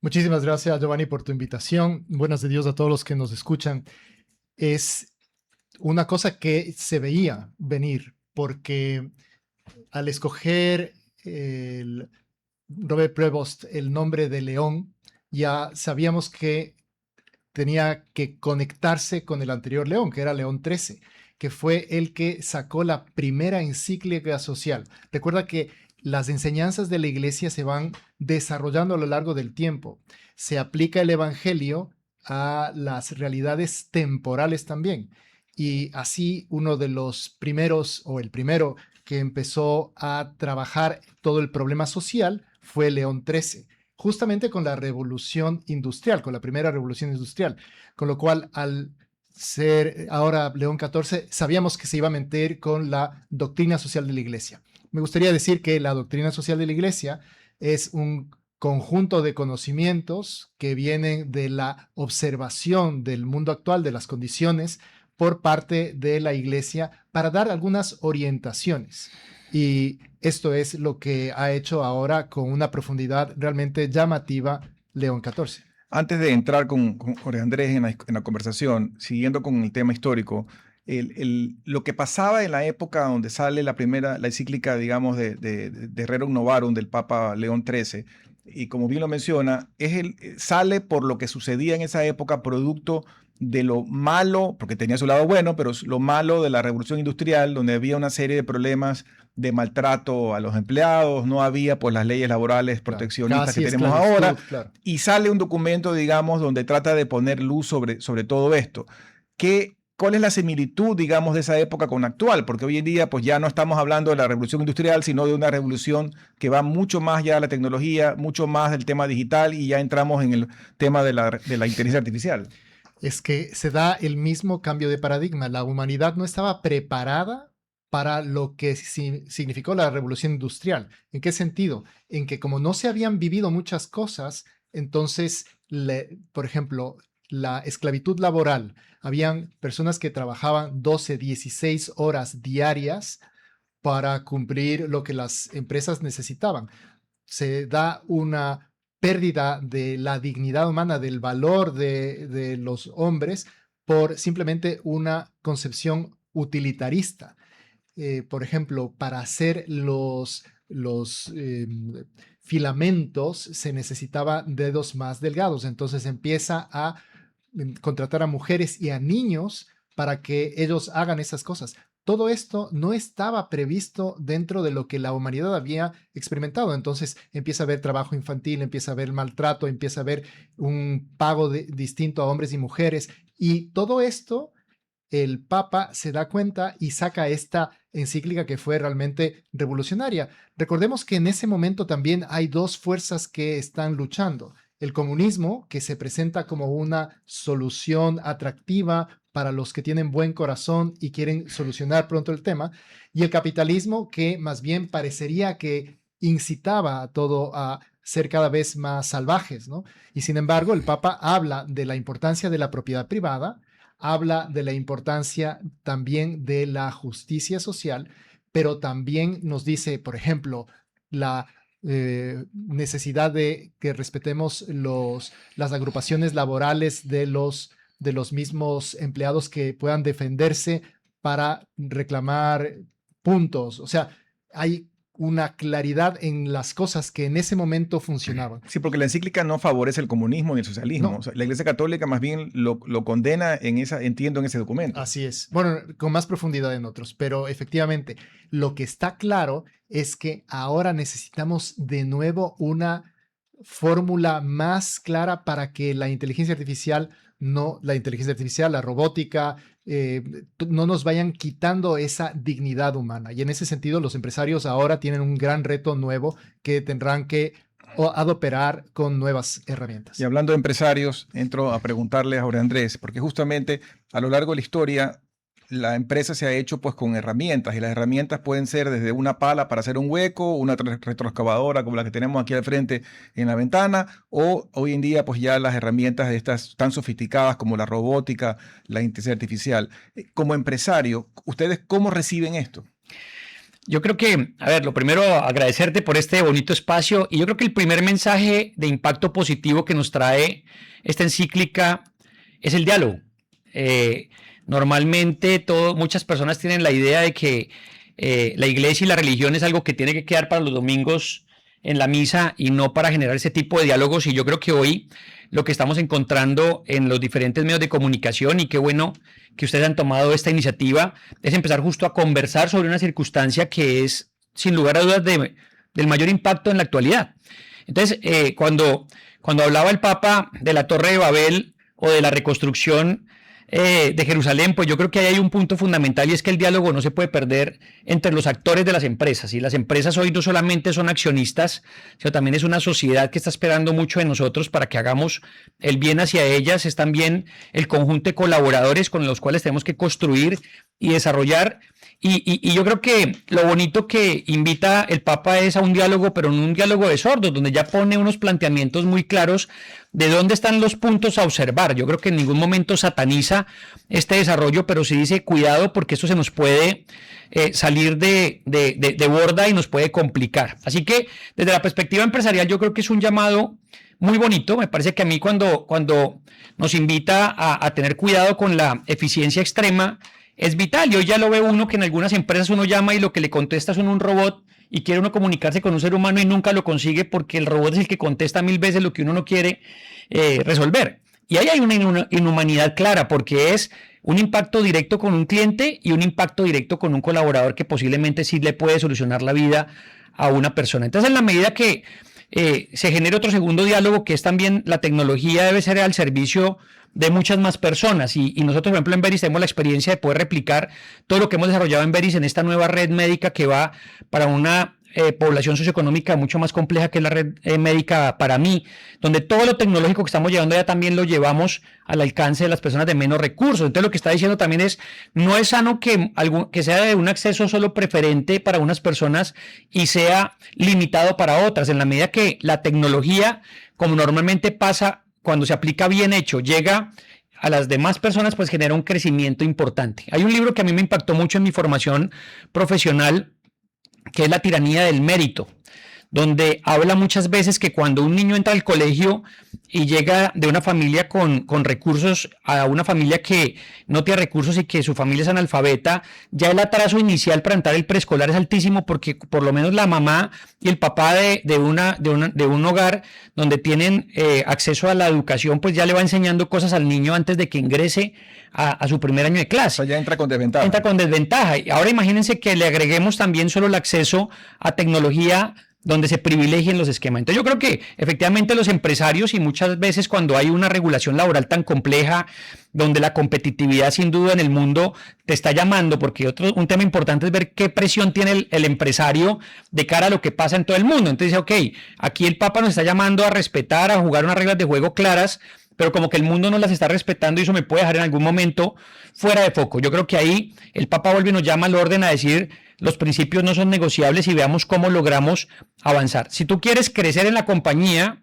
Muchísimas gracias, Giovanni, por tu invitación. Buenas de Dios a todos los que nos escuchan. Es una cosa que se veía venir, porque al escoger el Robert Prevost el nombre de León, ya sabíamos que tenía que conectarse con el anterior León, que era León XIII, que fue el que sacó la primera encíclica social. Recuerda que las enseñanzas de la iglesia se van desarrollando a lo largo del tiempo. Se aplica el evangelio a las realidades temporales también. Y así uno de los primeros, o el primero, que empezó a trabajar todo el problema social fue León XIII, justamente con la revolución industrial, con la primera revolución industrial. Con lo cual, al ser ahora León XIV, sabíamos que se iba a meter con la doctrina social de la iglesia. Me gustaría decir que la doctrina social de la iglesia es un conjunto de conocimientos que vienen de la observación del mundo actual, de las condiciones, por parte de la iglesia para dar algunas orientaciones. Y esto es lo que ha hecho ahora con una profundidad realmente llamativa León XIV. Antes de entrar con Jorge Andrés en la conversación, siguiendo con el tema histórico, lo que pasaba en la época donde sale la encíclica, digamos, de Rerum Novarum del Papa León XIII, y como bien lo menciona, sale por lo que sucedía en esa época, producto de lo malo, porque tenía su lado bueno, pero lo malo de la revolución industrial, donde había una serie de problemas de maltrato a los empleados, no había pues las leyes laborales proteccionistas que tenemos ahora, claro. y sale un documento, digamos, donde trata de poner luz sobre todo esto. ¿Cuál es la similitud, digamos, de esa época con la actual? Porque hoy en día, pues ya no estamos hablando de la revolución industrial, sino de una revolución que va mucho más allá de la tecnología, mucho más del tema digital, y ya entramos en el tema de la inteligencia artificial. Es que se da el mismo cambio de paradigma. La humanidad no estaba preparada para lo que significó la revolución industrial. ¿En qué sentido? En que como no se habían vivido muchas cosas, entonces, por ejemplo, la esclavitud laboral, habían personas que trabajaban 12, 16 horas diarias para cumplir lo que las empresas necesitaban. Se da una pérdida de la dignidad humana, del valor de los hombres, por simplemente una concepción utilitarista. Por ejemplo, para hacer los filamentos se necesitaba dedos más delgados. Entonces empieza a contratar a mujeres y a niños para que ellos hagan esas cosas. Todo esto no estaba previsto dentro de lo que la humanidad había experimentado. Entonces empieza a haber trabajo infantil, empieza a haber maltrato, empieza a haber un pago distinto a hombres y mujeres. Y todo esto, el Papa se da cuenta y saca esta encíclica que fue realmente revolucionaria. Recordemos que en ese momento también hay dos fuerzas que están luchando. El comunismo, que se presenta como una solución atractiva para los que tienen buen corazón y quieren solucionar pronto el tema, y el capitalismo, que más bien parecería que incitaba a todo a ser cada vez más salvajes, ¿no? Y sin embargo, el Papa habla de la importancia de la propiedad privada, habla de la importancia también de la justicia social, pero también nos dice, por ejemplo, la necesidad de que respetemos las agrupaciones laborales de los mismos empleados que puedan defenderse para reclamar puntos. O sea, hay una claridad en las cosas que en ese momento funcionaban. Sí, porque la encíclica no favorece el comunismo ni el socialismo. No, O sea, la Iglesia Católica más bien lo condena entiendo, en ese documento. así es. Bueno, con más profundidad en otros, pero efectivamente, lo que está claro es que ahora necesitamos de nuevo una fórmula más clara para que la inteligencia artificial, la robótica, no nos vayan quitando esa dignidad humana. Y en ese sentido, los empresarios ahora tienen un gran reto nuevo que tendrán que operar con nuevas herramientas. Y hablando de empresarios, entro a preguntarle a Jorge Andrés, porque justamente a lo largo de la historia la empresa se ha hecho pues con herramientas, y las herramientas pueden ser desde una pala para hacer un hueco, una retroexcavadora como la que tenemos aquí al frente en la ventana, o hoy en día pues ya las herramientas estas tan sofisticadas como la robótica, la inteligencia artificial. Como empresario, ¿ustedes cómo reciben esto? Yo creo que, a ver, lo primero, agradecerte por este bonito espacio y yo creo que el primer mensaje de impacto positivo que nos trae esta encíclica es el diálogo. Normalmente muchas personas tienen la idea de que la iglesia y la religión es algo que tiene que quedar para los domingos en la misa y no para generar ese tipo de diálogos, y yo creo que hoy lo que estamos encontrando en los diferentes medios de comunicación, y qué bueno que ustedes han tomado esta iniciativa, es empezar justo a conversar sobre una circunstancia que es sin lugar a dudas del mayor impacto en la actualidad. Entonces, cuando hablaba el Papa de la Torre de Babel o de la reconstrucción de Jerusalén, pues yo creo que ahí hay un punto fundamental, y es que el diálogo no se puede perder entre los actores de las empresas. Y las empresas hoy no solamente son accionistas, sino también es una sociedad que está esperando mucho de nosotros para que hagamos el bien hacia ellas. Es también el conjunto de colaboradores con los cuales tenemos que construir y desarrollar. Y yo creo que lo bonito que invita el Papa es a un diálogo, pero no un diálogo de sordos, donde ya pone unos planteamientos muy claros de dónde están los puntos a observar. Yo creo que en ningún momento sataniza este desarrollo, pero sí dice cuidado porque esto se nos puede salir de borda y nos puede complicar. Así que desde la perspectiva empresarial yo creo que es un llamado muy bonito. Me parece que a mí cuando nos invita a tener cuidado con la eficiencia extrema, es vital. Y hoy ya lo ve uno que en algunas empresas uno llama y lo que le contesta es un robot, y quiere uno comunicarse con un ser humano y nunca lo consigue porque el robot es el que contesta 1000 veces lo que uno no quiere resolver. Y ahí hay una inhumanidad clara, porque es un impacto directo con un cliente y un impacto directo con un colaborador que posiblemente sí le puede solucionar la vida a una persona. Entonces, en la medida que se genere otro segundo diálogo, que es también la tecnología debe ser al servicio de muchas más personas, y nosotros, por ejemplo, en Veris tenemos la experiencia de poder replicar todo lo que hemos desarrollado en Veris en esta nueva red médica que va para una población socioeconómica mucho más compleja que la red médica para mí, donde todo lo tecnológico que estamos llevando ya también lo llevamos al alcance de las personas de menos recursos. Entonces, lo que está diciendo también es, no es sano que sea de un acceso solo preferente para unas personas y sea limitado para otras. En la medida que la tecnología, como normalmente pasa, cuando se aplica bien hecho, llega a las demás personas, pues genera un crecimiento importante. Hay un libro que a mí me impactó mucho en mi formación profesional, que es La tiranía del mérito, donde habla muchas veces que cuando un niño entra al colegio y llega de una familia con recursos a una familia que no tiene recursos y que su familia es analfabeta, ya el atraso inicial para entrar al preescolar es altísimo, porque por lo menos la mamá y el papá de un hogar donde tienen acceso a la educación, pues ya le va enseñando cosas al niño antes de que ingrese a su primer año de clase. O sea, ya entra con desventaja. Entra con desventaja. Y ahora imagínense que le agreguemos también solo el acceso a tecnología, donde se privilegien los esquemas. Entonces yo creo que efectivamente los empresarios, y muchas veces cuando hay una regulación laboral tan compleja, donde la competitividad sin duda en el mundo te está llamando, porque un tema importante es ver qué presión tiene el empresario de cara a lo que pasa en todo el mundo. Entonces dice, ok, aquí el Papa nos está llamando a respetar, a jugar unas reglas de juego claras, pero como que el mundo no las está respetando y eso me puede dejar en algún momento fuera de foco. Yo creo que ahí el Papa vuelve y nos llama al orden a decir, los principios no son negociables y veamos cómo logramos avanzar. Si tú quieres crecer en la compañía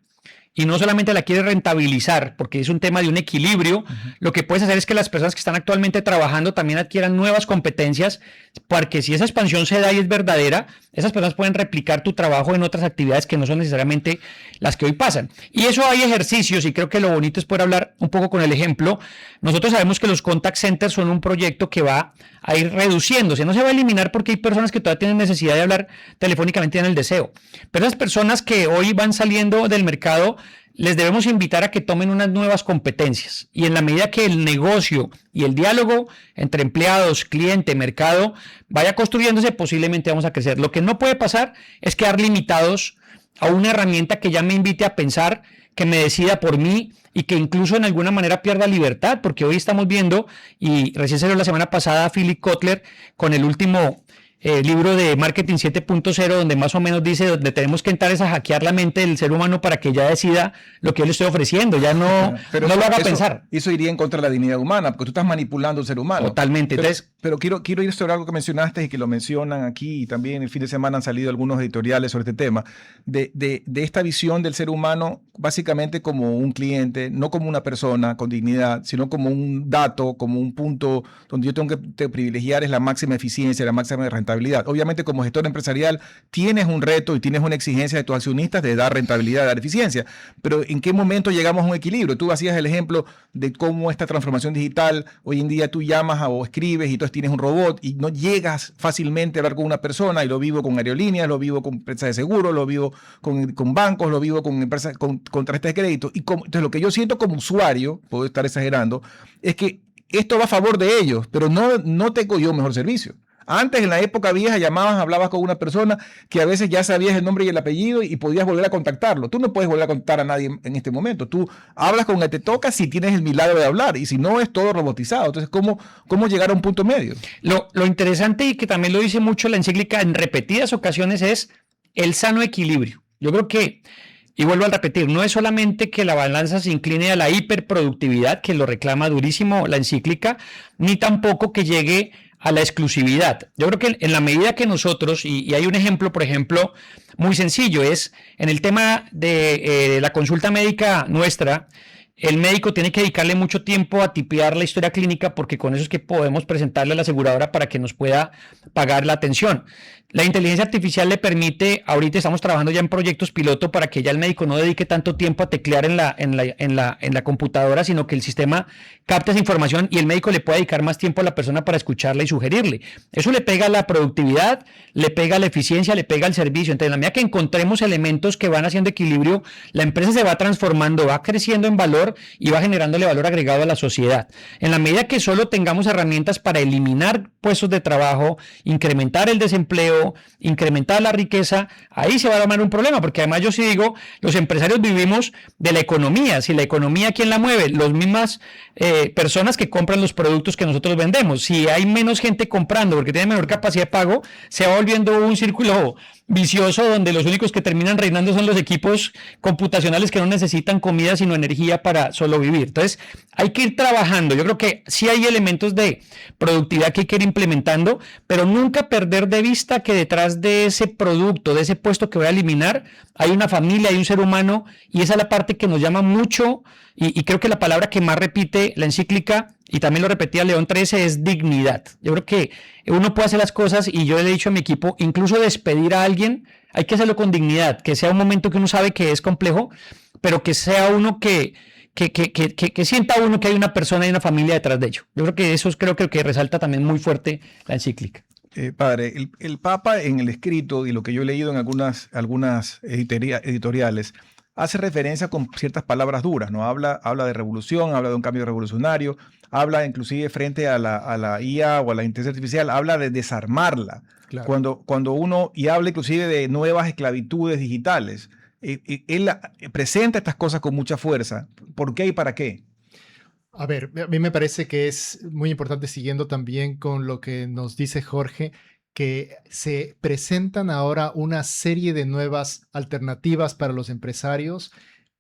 y no solamente la quieres rentabilizar, porque es un tema de un equilibrio, lo que puedes hacer es que las personas que están actualmente trabajando también adquieran nuevas competencias, porque si esa expansión se da y es verdadera, esas personas pueden replicar tu trabajo en otras actividades que no son necesariamente las que hoy pasan. Y eso hay ejercicios, y creo que lo bonito es poder hablar un poco con el ejemplo. Nosotros sabemos que los contact centers son un proyecto que va a ir reduciéndose, no se va a eliminar porque hay personas que todavía tienen necesidad de hablar telefónicamente, tienen el deseo, pero las personas que hoy van saliendo del mercado, les debemos invitar a que tomen unas nuevas competencias, y en la medida que el negocio y el diálogo entre empleados, cliente, mercado vaya construyéndose, posiblemente vamos a crecer. Lo que no puede pasar es quedar limitados a una herramienta que ya me invite a pensar, que me decida por mí y que incluso en alguna manera pierda libertad, porque hoy estamos viendo, y recién salió la semana pasada Philip Kotler con el último libro de Marketing 7.0, donde más o menos dice, donde tenemos que entrar es a hackear la mente del ser humano para que ya decida lo que yo le estoy ofreciendo, ya no lo haga pensar. Eso iría en contra de la dignidad humana, porque tú estás manipulando al ser humano. Totalmente. Entonces, Pero quiero ir sobre algo que mencionaste y que lo mencionan aquí, y también el fin de semana han salido algunos editoriales sobre este tema, de esta visión del ser humano básicamente como un cliente, no como una persona con dignidad, sino como un dato, como un punto donde yo tengo que privilegiar es la máxima eficiencia, la máxima rentabilidad. Obviamente como gestor empresarial tienes un reto y tienes una exigencia de tus accionistas de dar rentabilidad, de dar eficiencia, pero ¿en qué momento llegamos a un equilibrio? Tú hacías el ejemplo de cómo esta transformación digital, hoy en día tú llamas o escribes y tú tienes un robot y no llegas fácilmente a hablar con una persona, y lo vivo con aerolíneas, lo vivo con empresas de seguro, lo vivo con bancos, lo vivo con empresas con tarjetas de crédito. Entonces lo que yo siento como usuario, puedo estar exagerando, es que esto va a favor de ellos, pero no tengo yo mejor servicio. Antes, en la época vieja, llamabas, hablabas con una persona que a veces ya sabías el nombre y el apellido y podías volver a contactarlo. Tú no puedes volver a contactar a nadie en este momento. Tú hablas con el que te toca si tienes el milagro de hablar, y si no, es todo robotizado. Entonces, ¿cómo llegar a un punto medio? Lo interesante, y que también lo dice mucho la encíclica en repetidas ocasiones, es el sano equilibrio. Yo creo que, y vuelvo a repetir, no es solamente que la balanza se incline a la hiperproductividad, que lo reclama durísimo la encíclica, ni tampoco que llegue a la exclusividad. Yo creo que en la medida que nosotros, y hay un ejemplo, por ejemplo, muy sencillo, es en el tema de la consulta médica nuestra. El médico tiene que dedicarle mucho tiempo a tipear la historia clínica, porque con eso es que podemos presentarle a la aseguradora para que nos pueda pagar la atención. La inteligencia artificial le permite, ahorita estamos trabajando ya en proyectos piloto para que ya el médico no dedique tanto tiempo a teclear en la computadora, sino que el sistema capte esa información y el médico le pueda dedicar más tiempo a la persona para escucharla y sugerirle. Eso le pega a la productividad, le pega a la eficiencia, le pega al servicio. Entonces, en la medida que encontremos elementos que van haciendo equilibrio, la empresa se va transformando, va creciendo en valor y va generándole valor agregado a la sociedad. En la medida que solo tengamos herramientas para eliminar puestos de trabajo, incrementar el desempleo, incrementar la riqueza, ahí se va a armar un problema, porque además yo sí digo, los empresarios vivimos de la economía. Si la economía, ¿quién la mueve? Las mismas personas que compran los productos que nosotros vendemos. Si hay menos gente comprando porque tiene menor capacidad de pago, se va volviendo un círculo vicioso donde los únicos que terminan reinando son los equipos computacionales que no necesitan comida sino energía para solo vivir. Entonces hay que ir trabajando. Yo creo que sí hay elementos de productividad que hay que ir implementando, pero nunca perder de vista que detrás de ese producto, de ese puesto que voy a eliminar, hay una familia, hay un ser humano, y esa es la parte que nos llama mucho, y creo que la palabra que más repite la encíclica, y también lo repetía León XIII, es dignidad. Yo creo que uno puede hacer las cosas, y yo le he dicho a mi equipo, incluso despedir a alguien, hay que hacerlo con dignidad, que sea un momento que uno sabe que es complejo, pero que sea uno que sienta uno que hay una persona y una familia detrás de ello. Yo creo que eso creo que resalta también muy fuerte la encíclica. Padre, el Papa en el escrito y lo que yo he leído en algunas editoriales hace referencia con ciertas palabras duras, ¿no? Habla de revolución, habla de un cambio revolucionario, habla inclusive frente a la IA o a la inteligencia artificial, habla de desarmarla. Claro. Cuando uno, y habla inclusive de nuevas esclavitudes digitales, él presenta estas cosas con mucha fuerza. ¿Por qué y para qué? A ver, a mí me parece que es muy importante, siguiendo también con lo que nos dice Jorge, que se presentan ahora una serie de nuevas alternativas para los empresarios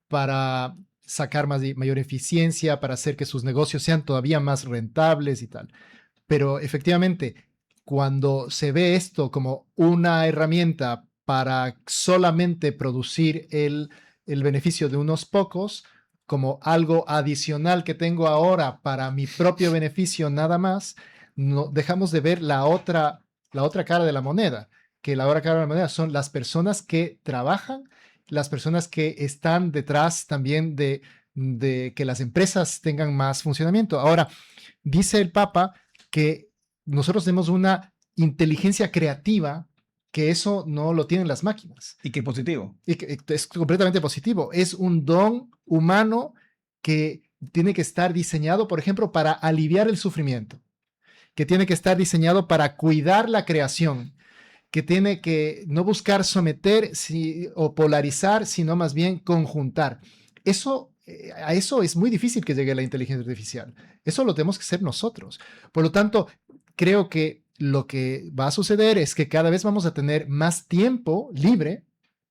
para sacar mayor eficiencia, para hacer que sus negocios sean todavía más rentables y tal. Pero efectivamente, cuando se ve esto como una herramienta para solamente producir el beneficio de unos pocos, como algo adicional que tengo ahora para mi propio beneficio nada más, no, dejamos de ver la otra cara de la moneda, que la otra cara de la moneda son las personas que trabajan, las personas que están detrás también de que las empresas tengan más funcionamiento. Ahora, dice el Papa que nosotros tenemos una inteligencia creativa, que eso no lo tienen las máquinas. Y que es positivo. Y que es completamente positivo. Es un don humano que tiene que estar diseñado, por ejemplo, para aliviar el sufrimiento, que tiene que estar diseñado para cuidar la creación, que tiene que no buscar someter o polarizar, sino más bien conjuntar. A eso es muy difícil que llegue la inteligencia artificial. Eso lo tenemos que hacer nosotros. Por lo tanto, creo que lo que va a suceder es que cada vez vamos a tener más tiempo libre.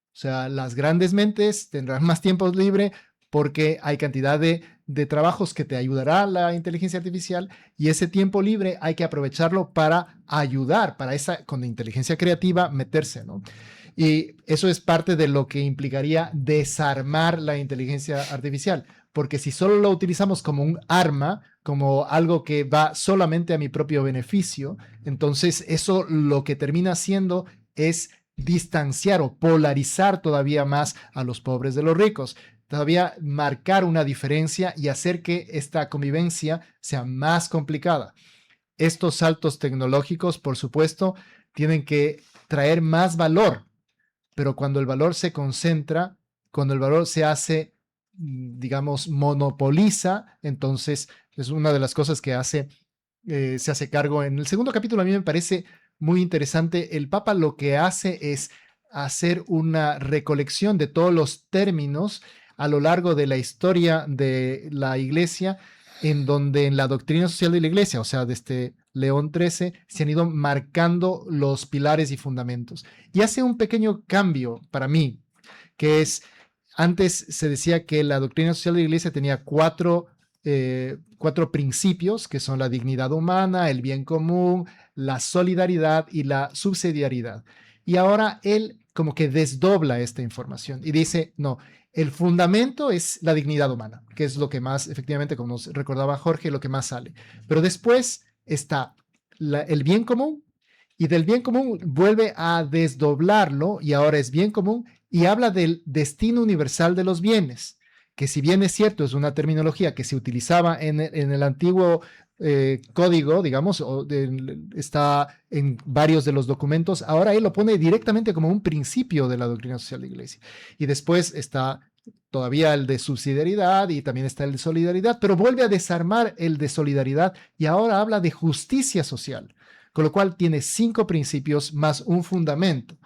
O sea, las grandes mentes tendrán más tiempo libre porque hay cantidad de de trabajos que te ayudará la inteligencia artificial y ese tiempo libre hay que aprovecharlo para ayudar, para esa, con la inteligencia creativa, meterse, ¿no? Y eso es parte de lo que implicaría desarmar la inteligencia artificial, porque si solo lo utilizamos como un arma, como algo que va solamente a mi propio beneficio, entonces eso lo que termina haciendo es distanciar o polarizar todavía más a los pobres de los ricos, todavía marcar una diferencia y hacer que esta convivencia sea más complicada. Estos saltos tecnológicos, por supuesto, tienen que traer más valor, pero cuando el valor se concentra, cuando el valor se hace, digamos, monopoliza, entonces es una de las cosas que se hace cargo. En el segundo capítulo a mí me parece muy interesante. El Papa lo que hace es hacer una recolección de todos los términos a lo largo de la historia de la Iglesia, en donde en la doctrina social de la Iglesia, o sea, desde León XIII, se han ido marcando los pilares y fundamentos. Y hace un pequeño cambio para mí, que es, antes se decía que la doctrina social de la Iglesia tenía cuatro principios, que son la dignidad humana, el bien común, la solidaridad y la subsidiariedad. Y ahora él como que desdobla esta información y dice, no, el fundamento es la dignidad humana, que es lo que más, efectivamente, como nos recordaba Jorge, lo que más sale. Pero después está el bien común, y del bien común vuelve a desdoblarlo y ahora es bien común y habla del destino universal de los bienes, que si bien es cierto, es una terminología que se utilizaba en el antiguo código, digamos, está en varios de los documentos, ahora él lo pone directamente como un principio de la doctrina social de la Iglesia. Y después está todavía el de subsidiariedad y también está el de solidaridad, pero vuelve a desarmar el de solidaridad y ahora habla de justicia social, con lo cual tiene 5 principios más un fundamento.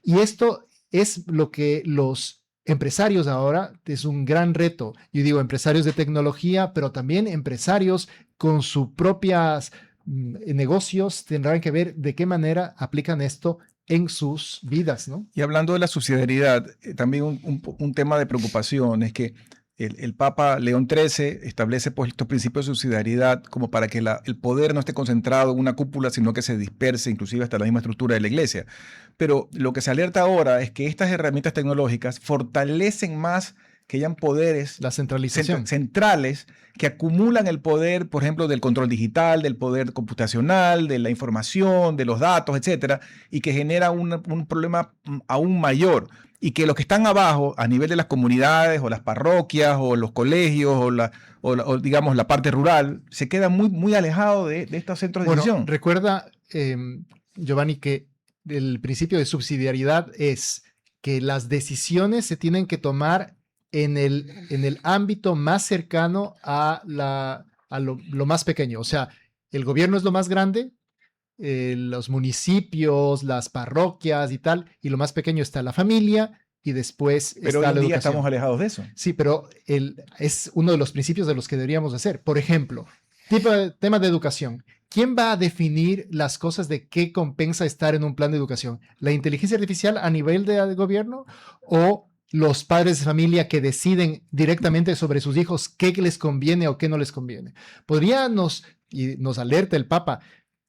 Y esto es lo que los empresarios ahora, es un gran reto. Yo digo empresarios de tecnología, pero también empresarios con sus propios negocios tendrán que ver de qué manera aplican esto en sus vidas, ¿no? Y hablando de la subsidiariedad, también un tema de preocupación es que el Papa León XIII establece pues, estos principios de subsidiariedad como para que el poder no esté concentrado en una cúpula, sino que se disperse inclusive hasta la misma estructura de la Iglesia. Pero lo que se alerta ahora es que estas herramientas tecnológicas fortalecen más que hayan poderes la centralización. Centrales que acumulan el poder, por ejemplo, del control digital, del poder computacional, de la información, de los datos, etcétera, y que genera un problema aún mayor. Y que los que están abajo, a nivel de las comunidades o las parroquias o los colegios o digamos la parte rural, se quedan muy, muy alejados de estos centros de decisión. Recuerda, Giovanni, que el principio de subsidiariedad es que las decisiones se tienen que tomar en el ámbito más cercano a lo más pequeño. O sea, el gobierno es lo más grande, los municipios, las parroquias y tal, y lo más pequeño está la familia y después pero está hoy la en día educación. estamos alejados de eso. Sí, pero es uno de los principios de los que deberíamos hacer. Por ejemplo, tema de educación. ¿Quién va a definir las cosas de qué compensa estar en un plan de educación? ¿La inteligencia artificial a nivel de gobierno o los padres de familia que deciden directamente sobre sus hijos qué les conviene o qué no les conviene? Y nos alerta el Papa,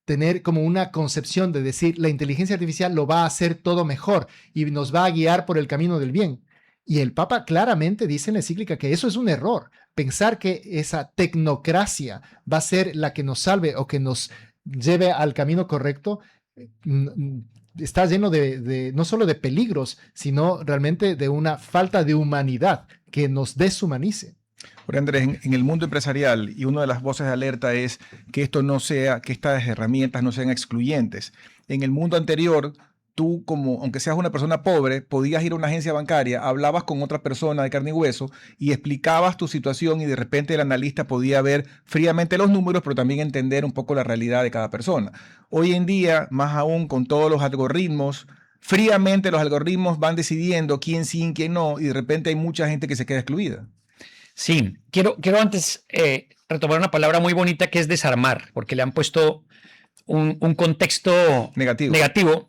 tener como una concepción de decir la inteligencia artificial lo va a hacer todo mejor y nos va a guiar por el camino del bien. Y el Papa claramente dice en la encíclica que eso es un error. Pensar que esa tecnocracia va a ser la que nos salve o que nos lleve al camino correcto está lleno de no solo de peligros, sino realmente de una falta de humanidad que nos deshumanice. Por Andrés, en el mundo empresarial, y una de las voces de alerta es que que estas herramientas no sean excluyentes. En el mundo anterior, tú, aunque seas una persona pobre, podías ir a una agencia bancaria, hablabas con otra persona de carne y hueso y explicabas tu situación y de repente el analista podía ver fríamente los números, pero también entender un poco la realidad de cada persona. Hoy en día, más aún con todos los algoritmos, fríamente los algoritmos van decidiendo quién sí y quién no, y de repente hay mucha gente que se queda excluida. Sí, quiero antes retomar una palabra muy bonita que es desarmar, porque le han puesto un contexto negativo.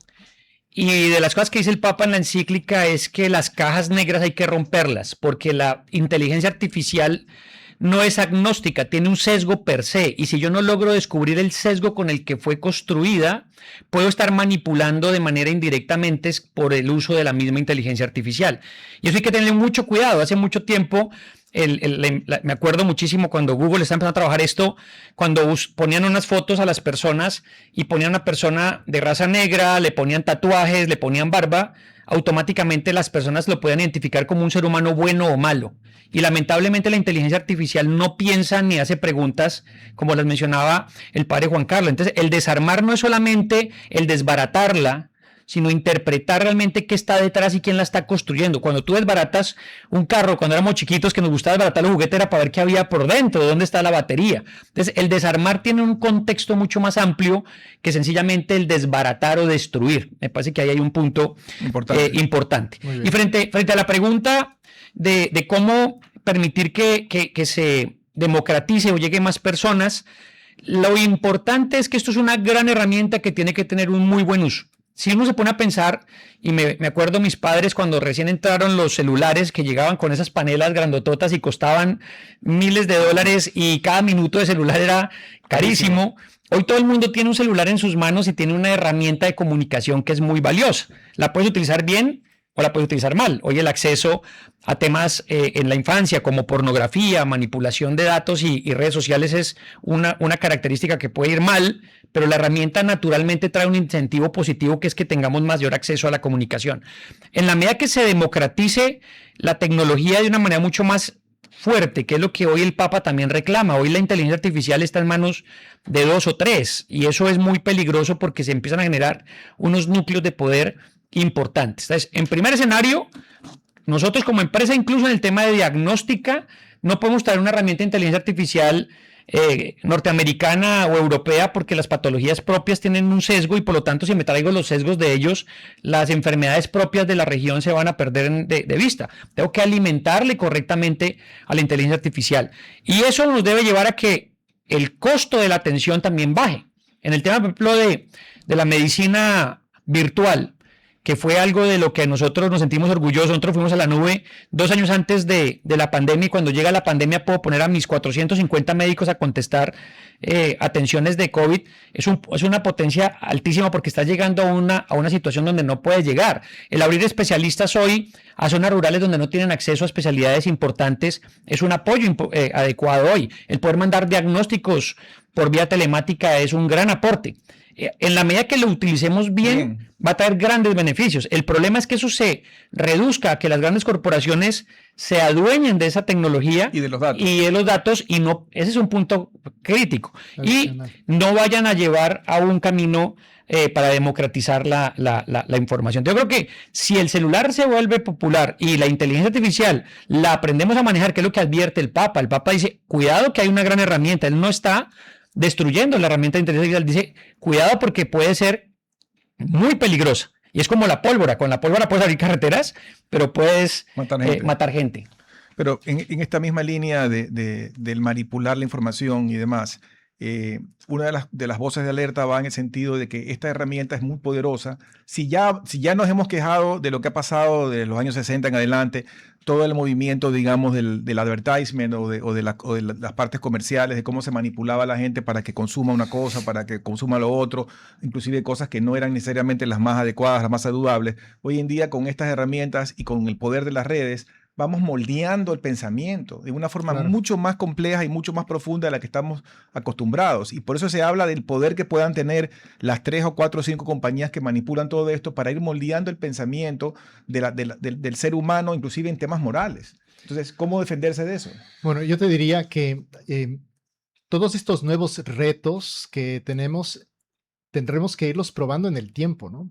Y de las cosas que dice el Papa en la encíclica es que las cajas negras hay que romperlas, porque la inteligencia artificial no es agnóstica, tiene un sesgo per se. Y si yo no logro descubrir el sesgo con el que fue construida, puedo estar manipulando de manera indirectamente por el uso de la misma inteligencia artificial. Y eso hay que tener mucho cuidado. Hace mucho tiempo, me acuerdo muchísimo cuando Google estaba empezando a trabajar esto, cuando ponían unas fotos a las personas y ponían una persona de raza negra, le ponían tatuajes, le ponían barba, automáticamente las personas lo podían identificar como un ser humano bueno o malo. Y lamentablemente la inteligencia artificial no piensa ni hace preguntas, como las mencionaba el padre Juan Carlos. Entonces, el desarmar no es solamente el desbaratarla, sino interpretar realmente qué está detrás y quién la está construyendo. Cuando tú desbaratas un carro, cuando éramos chiquitos que nos gustaba desbaratar los juguetes, era para ver qué había por dentro, dónde está la batería. Entonces, el desarmar tiene un contexto mucho más amplio que sencillamente el desbaratar o destruir. Me parece que ahí hay un punto importante. Y frente a la pregunta de cómo permitir que se democratice o llegue más personas, lo importante es que esto es una gran herramienta que tiene que tener un muy buen uso. Si uno se pone a pensar, y me acuerdo mis padres cuando recién entraron los celulares que llegaban con esas panelas grandototas y costaban miles de dólares y cada minuto de celular era carísimo. Hoy todo el mundo tiene un celular en sus manos y tiene una herramienta de comunicación que es muy valiosa. La puedes utilizar bien o la puedes utilizar mal. Hoy el acceso a temas en la infancia como pornografía, manipulación de datos y redes sociales es una característica que puede ir mal, pero la herramienta naturalmente trae un incentivo positivo que es que tengamos mayor acceso a la comunicación. En la medida que se democratice la tecnología de una manera mucho más fuerte, que es lo que hoy el Papa también reclama. Hoy la inteligencia artificial está en manos de 2 o 3 y eso es muy peligroso porque se empiezan a generar unos núcleos de poder importantes. Entonces, en primer escenario, nosotros como empresa, incluso en el tema de diagnóstica, no podemos traer una herramienta de inteligencia artificial norteamericana o europea porque las patologías propias tienen un sesgo y por lo tanto si me traigo los sesgos de ellos, las enfermedades propias de la región se van a perder de vista. Tengo que alimentarle correctamente a la inteligencia artificial y eso nos debe llevar a que el costo de la atención también baje. En el tema, por ejemplo, de la medicina virtual, que fue algo de lo que nosotros nos sentimos orgullosos. Nosotros fuimos a la nube 2 años antes de la pandemia y cuando llega la pandemia puedo poner a mis 450 médicos a contestar atenciones de COVID. Es una potencia altísima porque está llegando a una situación donde no puede llegar. El abrir especialistas hoy a zonas rurales donde no tienen acceso a especialidades importantes es un apoyo adecuado hoy. El poder mandar diagnósticos por vía telemática es un gran aporte. En la medida que lo utilicemos bien, va a traer grandes beneficios. El problema es que eso se reduzca a que las grandes corporaciones se adueñen de esa tecnología y de los datos. Y no, ese es un punto crítico. Y no vayan a llevar a un camino para democratizar la información. Yo creo que si el celular se vuelve popular y la inteligencia artificial la aprendemos a manejar, que es lo que advierte el Papa. El Papa dice, cuidado que hay una gran herramienta. Él no está destruyendo la herramienta de inteligencia artificial. Dice, cuidado porque puede ser muy peligrosa. Y es como la pólvora. Con la pólvora puedes abrir carreteras, pero puedes matar gente. Pero en esta misma línea del manipular la información y demás, una de las voces de alerta va en el sentido de que esta herramienta es muy poderosa. Si ya nos hemos quejado de lo que ha pasado de los años 60 en adelante, todo el movimiento, digamos, del advertisement o de las partes comerciales, de cómo se manipulaba a la gente para que consuma una cosa, para que consuma lo otro, inclusive cosas que no eran necesariamente las más adecuadas, las más saludables. Hoy en día, con estas herramientas y con el poder de las redes, vamos moldeando el pensamiento de una forma mucho más compleja y mucho más profunda de la que estamos acostumbrados. Y por eso se habla del poder que puedan tener las 3 o 4 o 5 compañías que manipulan todo esto para ir moldeando el pensamiento del ser humano, inclusive en temas morales. Entonces, ¿cómo defenderse de eso? Bueno, yo te diría que todos estos nuevos retos que tenemos, tendremos que irlos probando en el tiempo, ¿no?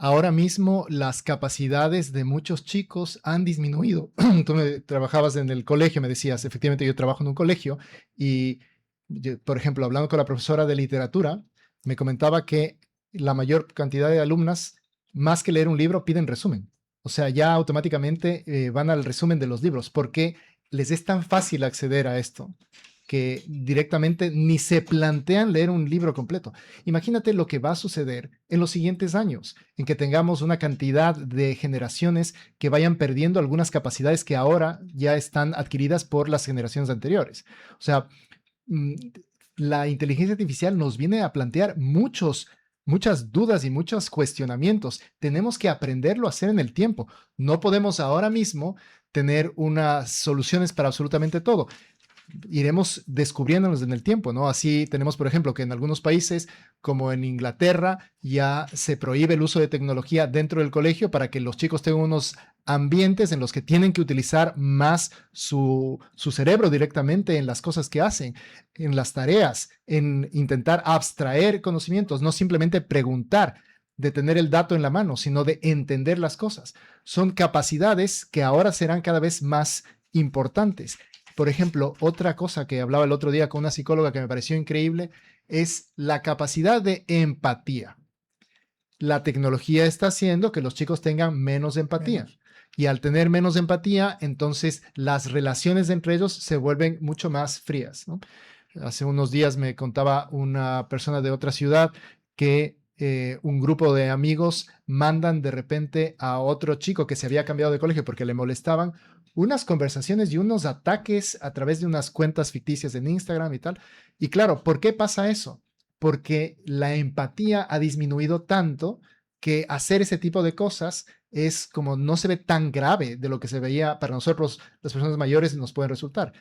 Ahora mismo las capacidades de muchos chicos han disminuido. Tú trabajabas en el colegio, me decías, efectivamente yo trabajo en un colegio y, por ejemplo, hablando con la profesora de literatura, me comentaba que la mayor cantidad de alumnas, más que leer un libro, piden resumen. O sea, ya automáticamente van al resumen de los libros porque les es tan fácil acceder a esto. que directamente ni se plantean leer un libro completo. Imagínate lo que va a suceder en los siguientes años, en que tengamos una cantidad de generaciones que vayan perdiendo algunas capacidades que ahora ya están adquiridas por las generaciones anteriores. O sea, la inteligencia artificial nos viene a plantear muchas dudas y muchos cuestionamientos. Tenemos que aprenderlo a hacer en el tiempo. No podemos ahora mismo tener unas soluciones para absolutamente todo. Iremos descubriéndonos en el tiempo, ¿no? Así tenemos, por ejemplo, que en algunos países, como en Inglaterra, ya se prohíbe el uso de tecnología dentro del colegio para que los chicos tengan unos ambientes en los que tienen que utilizar más su cerebro directamente en las cosas que hacen, en las tareas, en intentar abstraer conocimientos, no simplemente preguntar, de tener el dato en la mano, sino de entender las cosas. Son capacidades que ahora serán cada vez más importantes. Por ejemplo, otra cosa que hablaba el otro día con una psicóloga que me pareció increíble es la capacidad de empatía. La tecnología está haciendo que los chicos tengan menos empatía. Y al tener menos empatía, entonces las relaciones entre ellos se vuelven mucho más frías, ¿no? Hace unos días me contaba una persona de otra ciudad que un grupo de amigos mandan de repente a otro chico que se había cambiado de colegio porque le molestaban unas conversaciones y unos ataques a través de unas cuentas ficticias en Instagram y tal. Y claro, ¿por qué pasa eso? Porque la empatía ha disminuido tanto que hacer ese tipo de cosas es como no se ve tan grave de lo que se veía para nosotros, las personas mayores, nos pueden resultar.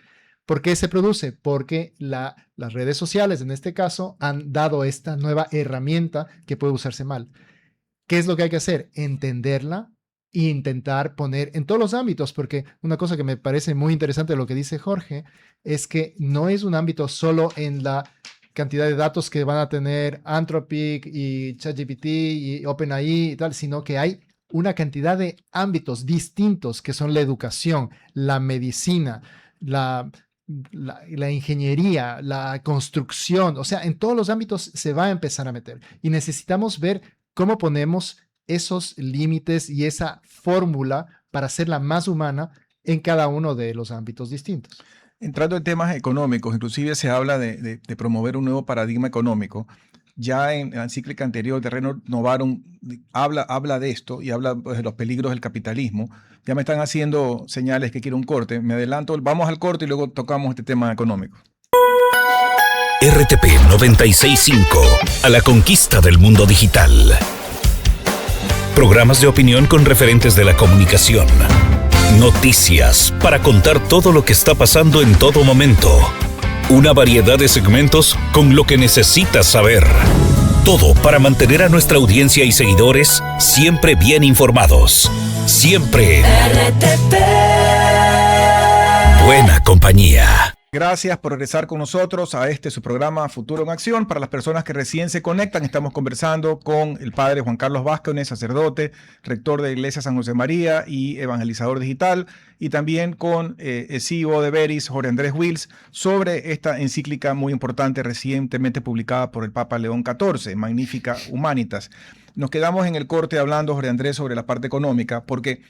¿Por qué se produce? Porque las redes sociales, en este caso, han dado esta nueva herramienta que puede usarse mal. ¿Qué es lo que hay que hacer? Entenderla e intentar poner en todos los ámbitos, porque una cosa que me parece muy interesante de lo que dice Jorge es que no es un ámbito solo en la cantidad de datos que van a tener Anthropic y ChatGPT y OpenAI y tal, sino que hay una cantidad de ámbitos distintos que son la educación, la medicina, la ingeniería, la construcción, o sea, en todos los ámbitos se va a empezar a meter y necesitamos ver cómo ponemos esos límites y esa fórmula para hacerla más humana en cada uno de los ámbitos distintos. Entrando en temas económicos, inclusive se habla de promover un nuevo paradigma económico. Ya en la encíclica anterior de Renovarum habla de esto y habla pues, de los peligros del capitalismo. Ya me están haciendo señales que quiero un corte. Me adelanto, vamos al corte y luego tocamos este tema económico. RTP 96.5, a la conquista del mundo digital. Programas de opinión con referentes de la comunicación. Noticias para contar todo lo que está pasando en todo momento. Una variedad de segmentos con lo que necesitas saber. Todo para mantener a nuestra audiencia y seguidores siempre bien informados. Siempre RTP. Buena compañía. Gracias por regresar con nosotros a su programa Futuro en Acción. Para las personas que recién se conectan, estamos conversando con el padre Juan Carlos Vázquez, sacerdote, rector de la Iglesia San José María y evangelizador digital, y también con el CEO de Veris, Jorge Andrés Wills, sobre esta encíclica muy importante recientemente publicada por el Papa León XIV, Magnificat Humanitas. Nos quedamos en el corte hablando, Jorge Andrés, sobre la parte económica, porque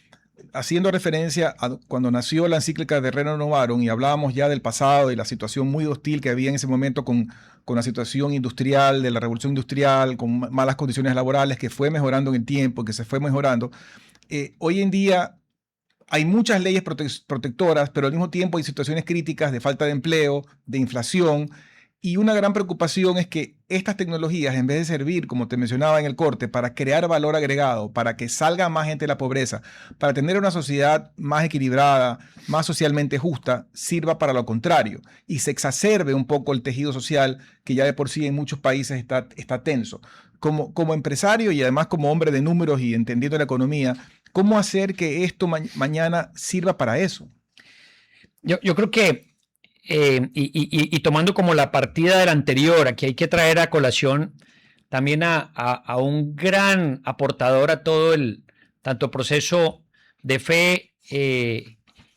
haciendo referencia a cuando nació la encíclica de Rerum Novarum y hablábamos ya del pasado y la situación muy hostil que había en ese momento con la situación industrial, de la revolución industrial, con malas condiciones laborales que fue mejorando en el tiempo, que se fue mejorando. Hoy en día hay muchas leyes protectoras, pero al mismo tiempo hay situaciones críticas de falta de empleo, de inflación. Y una gran preocupación es que estas tecnologías, en vez de servir, como te mencionaba en el corte, para crear valor agregado, para que salga más gente de la pobreza, para tener una sociedad más equilibrada, más socialmente justa, sirva para lo contrario y se exacerbe un poco el tejido social que ya de por sí en muchos países está tenso. Como empresario y además como hombre de números y entendiendo la economía, ¿cómo hacer que esto mañana sirva para eso? Yo creo que y tomando como la partida del anterior, aquí hay que traer a colación también a un gran aportador a todo el tanto proceso de fe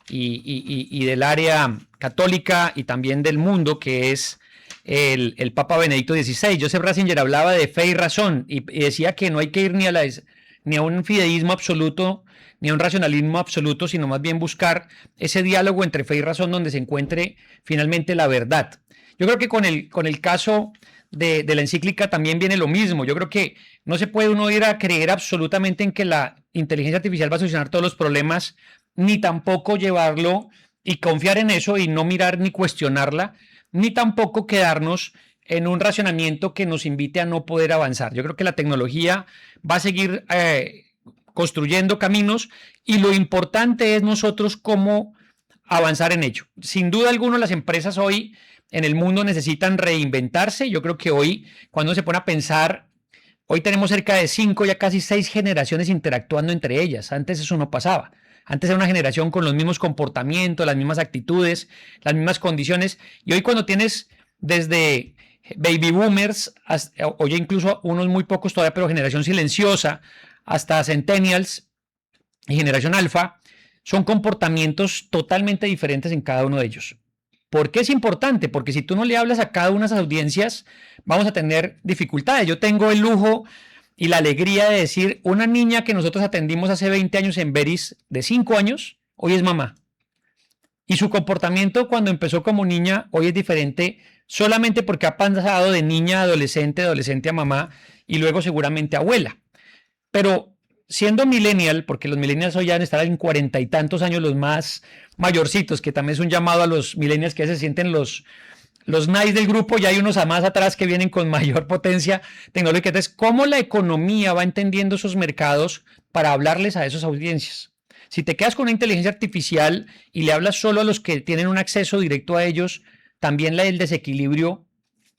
y del área católica y también del mundo, que es el Papa Benedicto XVI. Joseph Ratzinger hablaba de fe y razón y decía que no hay que ir ni a la ni a un fideísmo absoluto, ni a un racionalismo absoluto, sino más bien buscar ese diálogo entre fe y razón donde se encuentre finalmente la verdad. Yo creo que con el caso de la encíclica también viene lo mismo. Yo creo que no se puede uno ir a creer absolutamente en que la inteligencia artificial va a solucionar todos los problemas, ni tampoco llevarlo y confiar en eso y no mirar ni cuestionarla, ni tampoco quedarnos en un racionamiento que nos invite a no poder avanzar. Yo creo que la tecnología va a seguir construyendo caminos y lo importante es nosotros cómo avanzar en ello. Sin duda alguna, las empresas hoy en el mundo necesitan reinventarse. Yo creo que hoy, cuando se pone a pensar, hoy tenemos cerca de 5, ya casi 6 generaciones interactuando entre ellas. Antes eso no pasaba. Antes era una generación con los mismos comportamientos, las mismas actitudes, las mismas condiciones. Y hoy cuando tienes desde baby boomers, o ya incluso unos muy pocos todavía, pero generación silenciosa, hasta centennials y generación alfa, son comportamientos totalmente diferentes en cada uno de ellos. ¿Por qué es importante? Porque si tú no le hablas a cada una de esas audiencias, vamos a tener dificultades. Yo tengo el lujo y la alegría de decir, una niña que nosotros atendimos hace 20 años en Veris, de 5 años, hoy es mamá. Y su comportamiento cuando empezó como niña, hoy es diferente, solamente porque ha pasado de niña a adolescente, adolescente a mamá, y luego seguramente abuela. Pero siendo millennial, porque los millennials hoy ya han estado en 40 y tantos años, los más mayorcitos, que también es un llamado a los millennials que se sienten los nice del grupo, y hay unos a más atrás que vienen con mayor potencia tecnológica. Entonces, ¿cómo la economía va entendiendo esos mercados para hablarles a esas audiencias? Si te quedas con una inteligencia artificial y le hablas solo a los que tienen un acceso directo a ellos, también el desequilibrio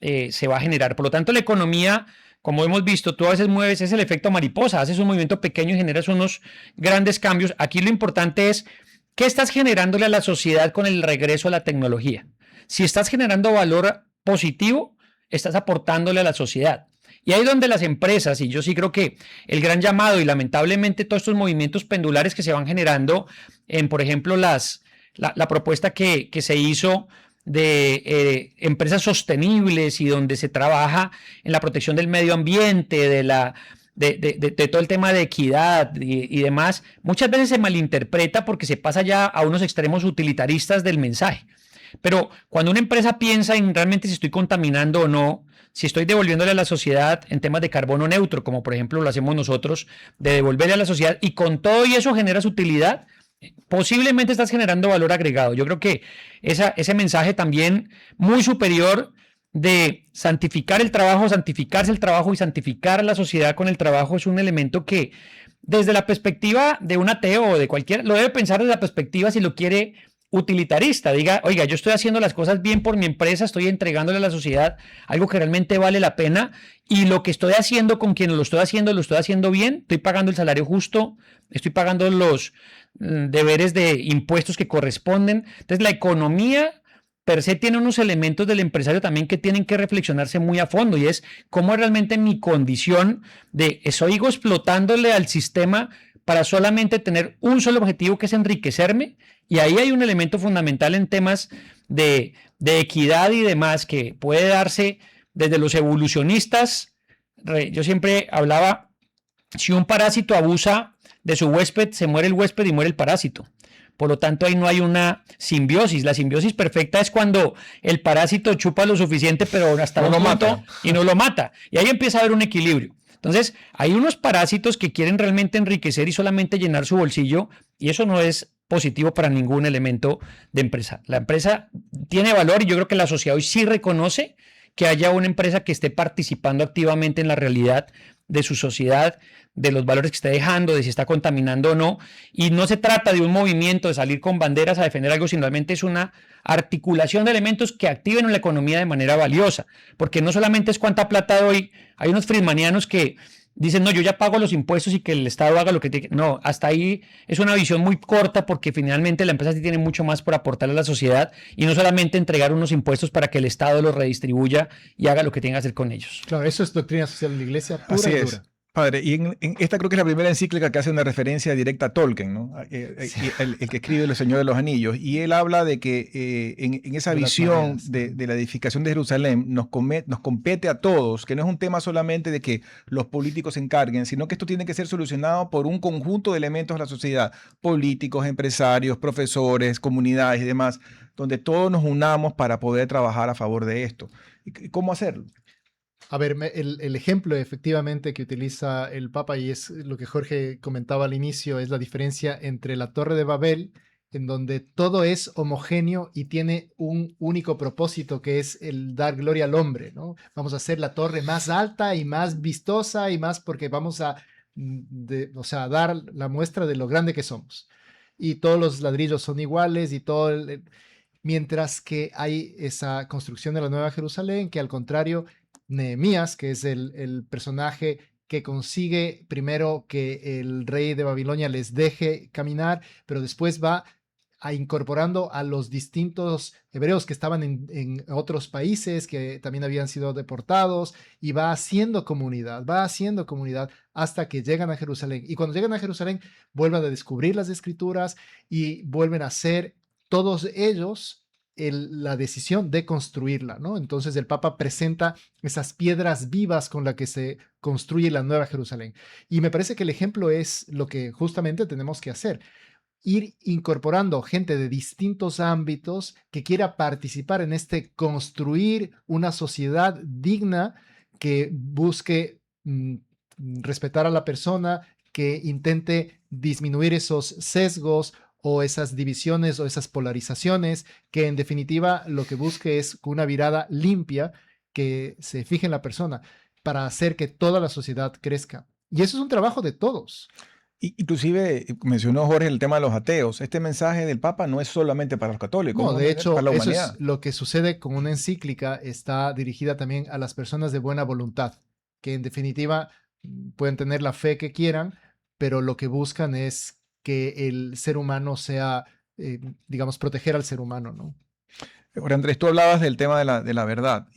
se va a generar. Por lo tanto, la economía, como hemos visto, tú a veces mueves, es el efecto mariposa, haces un movimiento pequeño y generas unos grandes cambios. Aquí lo importante es, ¿qué estás generándole a la sociedad con el regreso a la tecnología? Si estás generando valor positivo, estás aportándole a la sociedad. Y ahí donde las empresas, y yo sí creo que el gran llamado y lamentablemente todos estos movimientos pendulares que se van generando en, por ejemplo, la propuesta que se hizo de empresas sostenibles y donde se trabaja en la protección del medio ambiente, de todo el tema de equidad y demás, muchas veces se malinterpreta porque se pasa ya a unos extremos utilitaristas del mensaje. Pero cuando una empresa piensa en realmente si estoy contaminando o no, si estoy devolviéndole a la sociedad en temas de carbono neutro, como por ejemplo lo hacemos nosotros, de devolverle a la sociedad y con todo y eso generas utilidad, posiblemente estás generando valor agregado. Yo creo que ese mensaje también muy superior de santificar el trabajo, santificarse el trabajo y santificar a la sociedad con el trabajo es un elemento que desde la perspectiva de un ateo o de cualquiera, lo debe pensar desde la perspectiva si lo quiere utilitarista, diga, oiga, yo estoy haciendo las cosas bien por mi empresa, estoy entregándole a la sociedad algo que realmente vale la pena y lo que estoy haciendo con quien lo estoy haciendo bien, estoy pagando el salario justo, estoy pagando los deberes de impuestos que corresponden. Entonces la economía per se tiene unos elementos del empresario también que tienen que reflexionarse muy a fondo y es cómo es realmente mi condición de estoy explotándole al sistema para solamente tener un solo objetivo que es enriquecerme. Y ahí hay un elemento fundamental en temas de equidad y demás que puede darse desde los evolucionistas. Yo siempre hablaba, si un parásito abusa de su huésped, se muere el huésped y muere el parásito. Por lo tanto, ahí no hay una simbiosis. La simbiosis perfecta es cuando el parásito chupa lo suficiente, pero hasta un punto y no lo mata. Y ahí empieza a haber un equilibrio. Entonces, hay unos parásitos que quieren realmente enriquecer y solamente llenar su bolsillo, y eso no es positivo para ningún elemento de empresa. La empresa tiene valor y yo creo que la sociedad hoy sí reconoce que haya una empresa que esté participando activamente en la realidad de su sociedad, de los valores que esté dejando, de si está contaminando o no. Y no se trata de un movimiento de salir con banderas a defender algo, sino realmente es una articulación de elementos que activen la economía de manera valiosa. Porque no solamente es cuánta plata doy, hay unos friedmanianos que dicen, no, yo ya pago los impuestos y que el Estado haga lo que tiene que... No, hasta ahí es una visión muy corta porque finalmente la empresa sí tiene mucho más por aportarle a la sociedad y no solamente entregar unos impuestos para que el Estado los redistribuya y haga lo que tenga que hacer con ellos. Claro, eso es doctrina social de la iglesia pura y dura. Padre, y en esta creo que es la primera encíclica que hace una referencia directa a Tolkien, ¿no? Sí. El que escribe El Señor de los Anillos. Y él habla de que en esa De las visión maneras. de la edificación de Jerusalén nos compete a todos, que no es un tema solamente de que los políticos se encarguen, sino que esto tiene que ser solucionado por un conjunto de elementos de la sociedad, políticos, empresarios, profesores, comunidades y demás, donde todos nos unamos para poder trabajar a favor de esto. ¿Y cómo hacerlo? A ver, el ejemplo efectivamente que utiliza el Papa, y es lo que Jorge comentaba al inicio, es la diferencia entre la Torre de Babel, en donde todo es homogéneo y tiene un único propósito, que es el dar gloria al hombre, ¿no? Vamos a hacer la torre más alta y más vistosa y más porque vamos a, o sea, dar la muestra de lo grande que somos. Y todos los ladrillos son iguales y todo mientras que hay esa construcción de la Nueva Jerusalén, que al contrario, Nehemías, que es el personaje que consigue primero que el rey de Babilonia les deje caminar, pero después va incorporando a los distintos hebreos que estaban en otros países, que también habían sido deportados, y va haciendo comunidad hasta que llegan a Jerusalén. Y cuando llegan a Jerusalén, vuelven a descubrir las escrituras y vuelven a ser todos ellos la decisión de construirla, ¿no? Entonces el Papa presenta esas piedras vivas con las que se construye la Nueva Jerusalén. Y me parece que el ejemplo es lo que justamente tenemos que hacer. Ir incorporando gente de distintos ámbitos que quiera participar en este construir una sociedad digna que busque respetar a la persona, que intente disminuir esos sesgos o esas divisiones o esas polarizaciones, que en definitiva lo que busque es una mirada limpia que se fije en la persona para hacer que toda la sociedad crezca. Y eso es un trabajo de todos. Inclusive mencionó Jorge el tema de los ateos. Este mensaje del Papa no es solamente para los católicos, No, de hecho, para la eso humanidad. es lo que sucede con una encíclica. Está dirigida también a las personas de buena voluntad, que en definitiva pueden tener la fe que quieran, pero lo que buscan es que el ser humano sea, digamos, proteger al ser humano, ¿no? Jorge Andrés, tú hablabas del tema de la verdad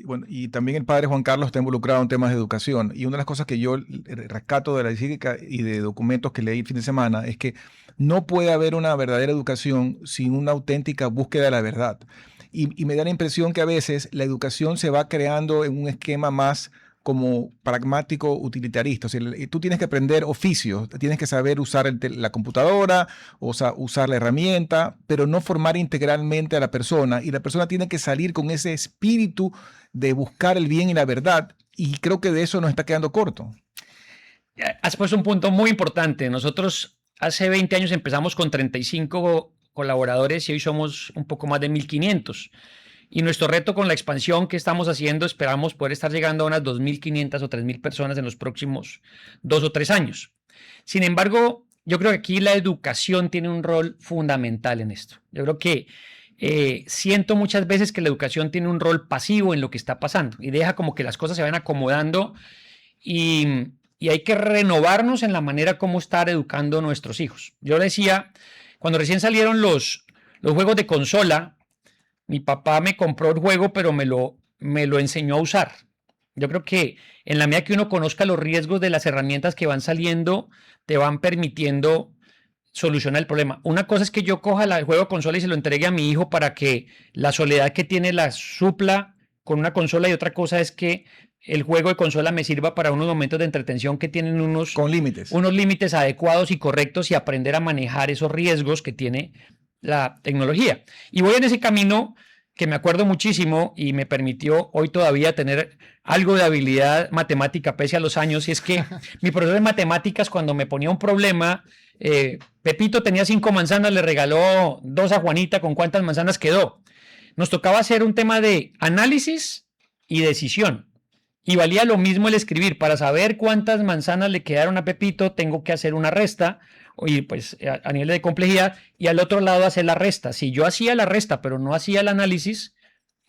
bueno, y también el padre Juan Carlos está involucrado en temas de educación. Y una de las cosas que yo rescato de la encíclica y de documentos que leí el fin de semana es que no puede haber una verdadera educación sin una auténtica búsqueda de la verdad. Y me da la impresión que a veces la educación se va creando en un esquema más como pragmático utilitarista. O sea, tú tienes que aprender oficios, tienes que saber usar la computadora, o sea, usar la herramienta, pero no formar integralmente a la persona. Y la persona tiene que salir con ese espíritu de buscar el bien y la verdad. Y creo que de eso nos está quedando corto. Has puesto un punto muy importante. Nosotros hace 20 años empezamos con 35 colaboradores y hoy somos un poco más de 1.500. Y nuestro reto con la expansión que estamos haciendo, esperamos poder estar llegando a unas 2.500 o 3.000 personas en los próximos 2 o 3 años. Sin embargo, yo creo que aquí la educación tiene un rol fundamental en esto. Yo creo que siento muchas veces que la educación tiene un rol pasivo en lo que está pasando y deja como que las cosas se van acomodando y hay que renovarnos en la manera como estar educando a nuestros hijos. Yo decía, cuando recién salieron los juegos de consola, mi papá me compró el juego, pero me lo enseñó a usar. Yo creo que en la medida que uno conozca los riesgos de las herramientas que van saliendo, te van permitiendo solucionar el problema. Una cosa es que yo coja el juego de consola y se lo entregue a mi hijo para que la soledad que tiene la supla con una consola, y otra cosa es que el juego de consola me sirva para unos momentos de entretención que tienen unos límites adecuados y correctos y aprender a manejar esos riesgos que tiene la tecnología. Y voy en ese camino que me acuerdo muchísimo y me permitió hoy todavía tener algo de habilidad matemática pese a los años, y es que mi profesor de matemáticas, cuando me ponía un problema, Pepito tenía 5 manzanas, le regaló 2 a Juanita, ¿con cuántas manzanas quedó? Nos tocaba hacer un tema de análisis y decisión. Y valía lo mismo el escribir. Para saber cuántas manzanas le quedaron a Pepito, tengo que hacer una resta, y pues a nivel de complejidad, y al otro lado hacer la resta. Si yo hacía la resta, pero no hacía el análisis,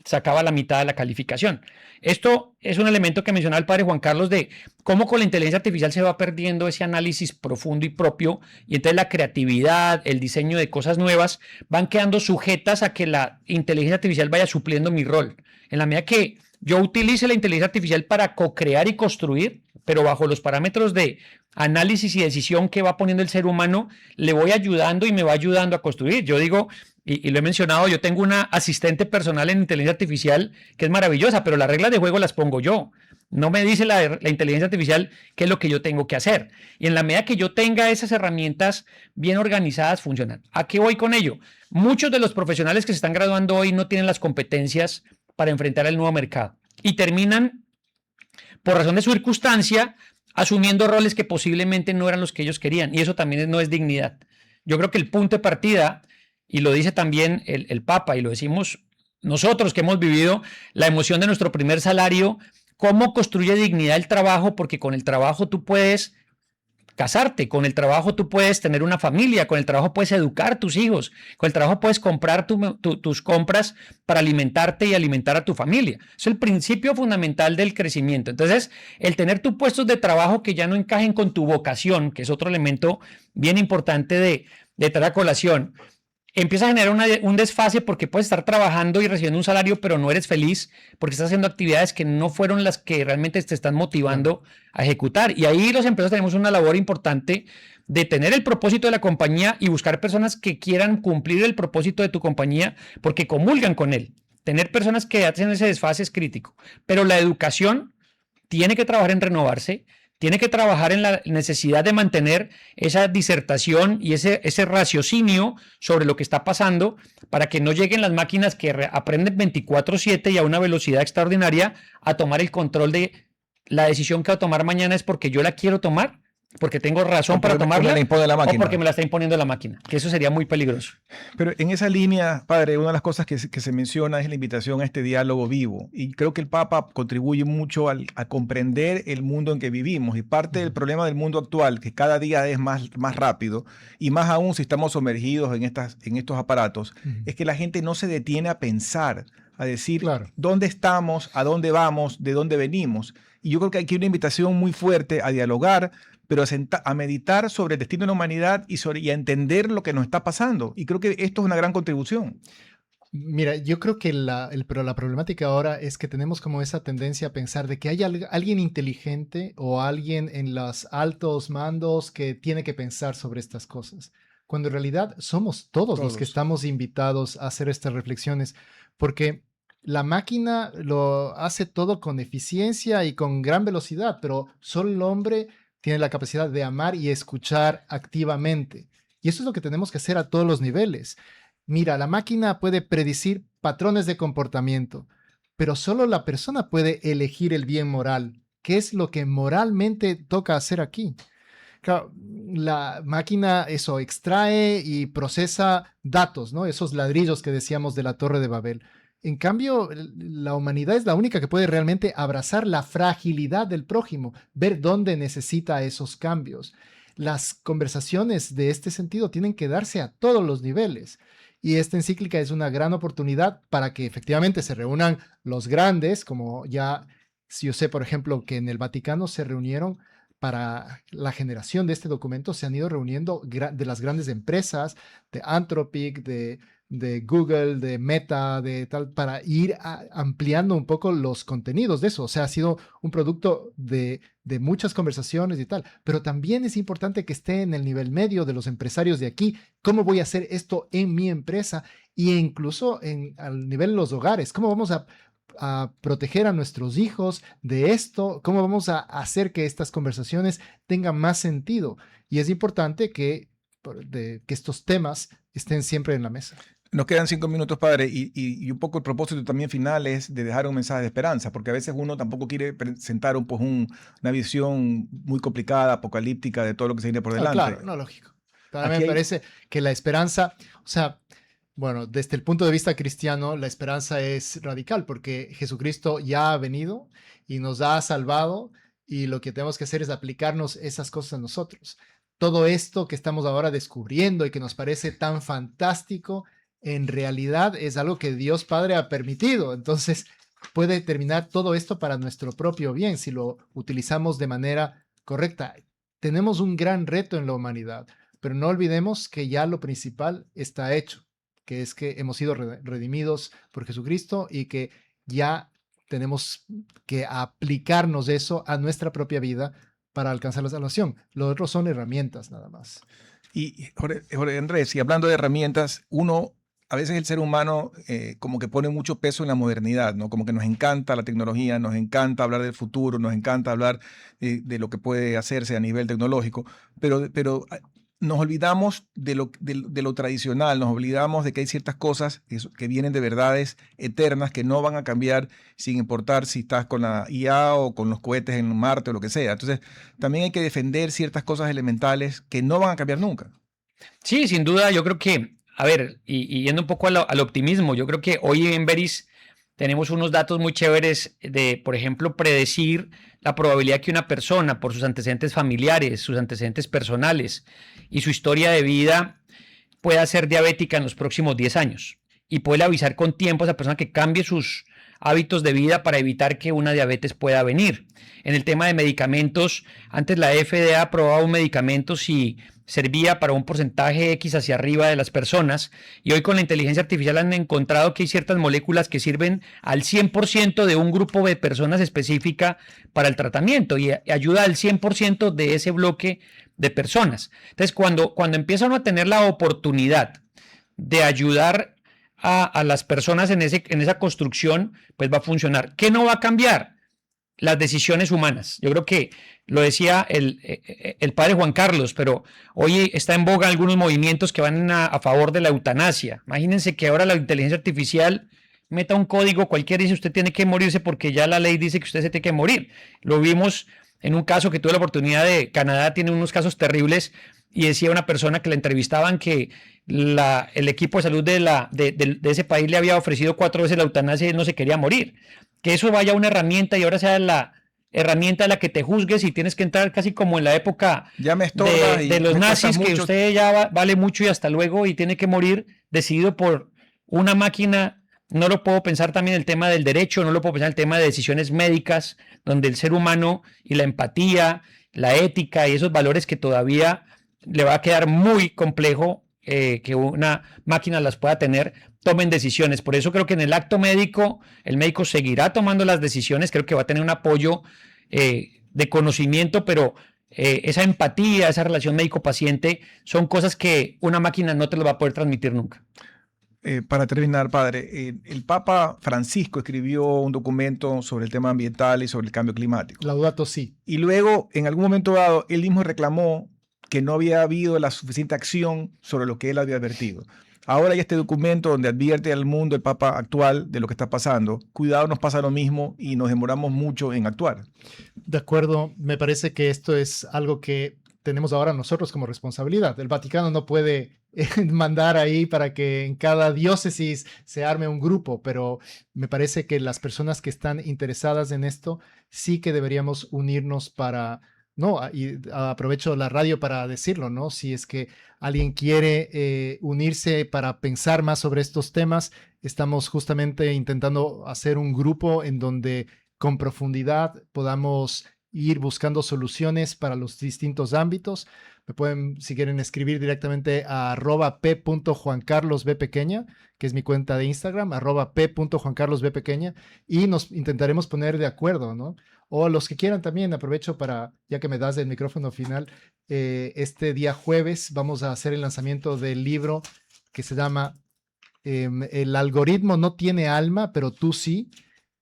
sacaba la mitad de la calificación. Esto es un elemento que mencionaba el padre Juan Carlos de cómo con la inteligencia artificial se va perdiendo ese análisis profundo y propio, y entonces la creatividad, el diseño de cosas nuevas van quedando sujetas a que la inteligencia artificial vaya supliendo mi rol. En la medida que yo utilice la inteligencia artificial para co-crear y construir, pero bajo los parámetros de análisis y decisión que va poniendo el ser humano, le voy ayudando y me va ayudando a construir. Yo digo, y lo he mencionado, yo tengo una asistente personal en inteligencia artificial que es maravillosa, pero las reglas de juego las pongo yo. No me dice la inteligencia artificial qué es lo que yo tengo que hacer. Y en la medida que yo tenga esas herramientas bien organizadas, funcionan. ¿A qué voy con ello? Muchos de los profesionales que se están graduando hoy no tienen las competencias para enfrentar el nuevo mercado y terminan, por razón de su circunstancia, asumiendo roles que posiblemente no eran los que ellos querían. Y eso también no es dignidad. Yo creo que el punto de partida, y lo dice también el Papa, y lo decimos nosotros que hemos vivido la emoción de nuestro primer salario, cómo construye dignidad el trabajo, porque con el trabajo tú puedes casarte, con el trabajo tú puedes tener una familia, con el trabajo puedes educar a tus hijos, con el trabajo puedes comprar tus compras para alimentarte y alimentar a tu familia. Es el principio fundamental del crecimiento. Entonces, el tener tus puestos de trabajo que ya no encajen con tu vocación, que es otro elemento bien importante de traer a colación, empieza a generar un desfase porque puedes estar trabajando y recibiendo un salario, pero no eres feliz porque estás haciendo actividades que no fueron las que realmente te están motivando a ejecutar. Y ahí los empresarios tenemos una labor importante de tener el propósito de la compañía y buscar personas que quieran cumplir el propósito de tu compañía porque comulgan con él. Tener personas que hacen ese desfase es crítico. Pero la educación tiene que trabajar en renovarse, tiene que trabajar en la necesidad de mantener esa disertación y ese raciocinio sobre lo que está pasando para que no lleguen las máquinas que aprenden 24/7 y a una velocidad extraordinaria a tomar el control de la decisión que va a tomar mañana es porque yo la quiero tomar, porque tengo razón para tomarla, o porque me la está imponiendo la máquina, que eso sería muy peligroso. Pero en esa línea, padre, una de las cosas que se menciona es la invitación a este diálogo vivo. Y creo que el Papa contribuye mucho a comprender el mundo en que vivimos. Y parte del problema del mundo actual, que cada día es más rápido, y más aún si estamos sumergidos en estos aparatos, es que la gente no se detiene a pensar, a decir dónde estamos, a dónde vamos, de dónde venimos. Y yo creo que aquí hay una invitación muy fuerte a dialogar, pero a meditar sobre el destino de la humanidad y a entender lo que nos está pasando. Y creo que esto es una gran contribución. Mira, yo creo que pero la problemática ahora es que tenemos como esa tendencia a pensar de que hay alguien inteligente o alguien en los altos mandos que tiene que pensar sobre estas cosas, cuando en realidad somos todos los que estamos invitados a hacer estas reflexiones, porque la máquina lo hace todo con eficiencia y con gran velocidad, pero solo el hombre tiene la capacidad de amar y escuchar activamente. Y eso es lo que tenemos que hacer a todos los niveles. Mira, la máquina puede predecir patrones de comportamiento, pero solo la persona puede elegir el bien moral. ¿Qué es lo que moralmente toca hacer aquí? Claro, la máquina eso extrae y procesa datos, ¿no? Esos ladrillos que decíamos de la Torre de Babel. En cambio, la humanidad es la única que puede realmente abrazar la fragilidad del prójimo, ver dónde necesita esos cambios. Las conversaciones de este sentido tienen que darse a todos los niveles. Y esta encíclica es una gran oportunidad para que efectivamente se reúnan los grandes, como ya, si yo sé, por ejemplo, que en el Vaticano se reunieron para la generación de este documento, se han ido reuniendo de las grandes empresas, de Anthropic, de Google, de Meta, de tal, para ir ampliando un poco los contenidos de eso. O sea, ha sido un producto de muchas conversaciones y tal, pero también es importante que esté en el nivel medio de los empresarios de aquí. ¿Cómo voy a hacer esto en mi empresa? Y incluso al nivel de los hogares. ¿Cómo vamos a proteger a nuestros hijos de esto? ¿Cómo vamos a hacer que estas conversaciones tengan más sentido? Y es importante que estos temas estén siempre en la mesa. Nos quedan 5 minutos, padre, y un poco el propósito también final es de dejar un mensaje de esperanza, porque a veces uno tampoco quiere presentar una visión muy complicada, apocalíptica de todo lo que se viene por delante. Claro, no, lógico. A mí me parece que la esperanza, o sea, bueno, desde el punto de vista cristiano, la esperanza es radical, porque Jesucristo ya ha venido y nos ha salvado, y lo que tenemos que hacer es aplicarnos esas cosas a nosotros. Todo esto que estamos ahora descubriendo y que nos parece tan fantástico, en realidad es algo que Dios Padre ha permitido. Entonces puede terminar todo esto para nuestro propio bien si lo utilizamos de manera correcta. Tenemos un gran reto en la humanidad, pero no olvidemos que ya lo principal está hecho, que es que hemos sido redimidos por Jesucristo y que ya tenemos que aplicarnos eso a nuestra propia vida para alcanzar la salvación. Lo otro son herramientas nada más. Y Jorge Andrés, y hablando de herramientas, a veces el ser humano como que pone mucho peso en la modernidad, ¿no? Como que nos encanta la tecnología, nos encanta hablar del futuro, nos encanta hablar de lo que puede hacerse a nivel tecnológico, pero nos olvidamos de lo tradicional, nos olvidamos de que hay ciertas cosas que vienen de verdades eternas que no van a cambiar sin importar si estás con la IA o con los cohetes en Marte o lo que sea. Entonces, también hay que defender ciertas cosas elementales que no van a cambiar nunca. Sí, sin duda, yo creo que, a ver, y yendo un poco al optimismo, yo creo que hoy en Veris tenemos unos datos muy chéveres de, por ejemplo, predecir la probabilidad que una persona, por sus antecedentes familiares, sus antecedentes personales y su historia de vida, pueda ser diabética en los próximos 10 años. Y puede avisar con tiempo a esa persona que cambie sus hábitos de vida para evitar que una diabetes pueda venir. En el tema de medicamentos, antes la FDA aprobaba un medicamento si servía para un porcentaje X hacia arriba de las personas, y hoy con la inteligencia artificial han encontrado que hay ciertas moléculas que sirven al 100% de un grupo de personas específica para el tratamiento y ayuda al 100% de ese bloque de personas. Entonces, cuando empieza uno a tener la oportunidad de ayudar a las personas en esa construcción, pues va a funcionar. ¿Qué no va a cambiar? Las decisiones humanas. Yo creo que lo decía el padre Juan Carlos, pero hoy está en boga algunos movimientos que van a favor de la eutanasia. Imagínense que ahora la inteligencia artificial meta un código, cualquiera dice usted tiene que morirse porque ya la ley dice que usted se tiene que morir. Lo vimos en un caso que tuve la oportunidad de Canadá, tiene unos casos terribles, y decía una persona que la entrevistaban que el equipo de salud de ese país le había ofrecido 4 veces la eutanasia y él no se quería morir. Que eso vaya a una herramienta y ahora sea la herramienta a la que te juzgues y tienes que entrar casi como en la época ya de los nazis, que usted ya vale mucho y hasta luego y tiene que morir decidido por una máquina. No lo puedo pensar también el tema del derecho, no lo puedo pensar el tema de decisiones médicas, donde el ser humano y la empatía, la ética y esos valores que todavía le va a quedar muy complejo que una máquina las pueda tener, tomen decisiones. Por eso creo que en el acto médico, el médico seguirá tomando las decisiones, creo que va a tener un apoyo de conocimiento, pero esa empatía, esa relación médico-paciente son cosas que una máquina no te lo va a poder transmitir nunca. Para terminar, padre, el Papa Francisco escribió un documento sobre el tema ambiental y sobre el cambio climático. Laudato Si. Y luego, en algún momento dado, él mismo reclamó que no había habido la suficiente acción sobre lo que él había advertido. Ahora hay este documento donde advierte al mundo, el Papa actual, de lo que está pasando. Cuidado, nos pasa lo mismo y nos demoramos mucho en actuar. De acuerdo, me parece que esto es algo que tenemos ahora nosotros como responsabilidad. El Vaticano no puede mandar ahí para que en cada diócesis se arme un grupo, pero me parece que las personas que están interesadas en esto sí que deberíamos unirnos para, no, y aprovecho la radio para decirlo, ¿no? Si es que alguien quiere unirse para pensar más sobre estos temas, estamos justamente intentando hacer un grupo en donde con profundidad podamos ir buscando soluciones para los distintos ámbitos. Me pueden, si quieren, escribir directamente a @p.juancarlosbpequeña, que es mi cuenta de Instagram, @p.juancarlosbpequeña, y nos intentaremos poner de acuerdo, ¿no? O los que quieran también, aprovecho para, ya que me das el micrófono final, este día jueves vamos a hacer el lanzamiento del libro que se llama El algoritmo no tiene alma, pero tú sí,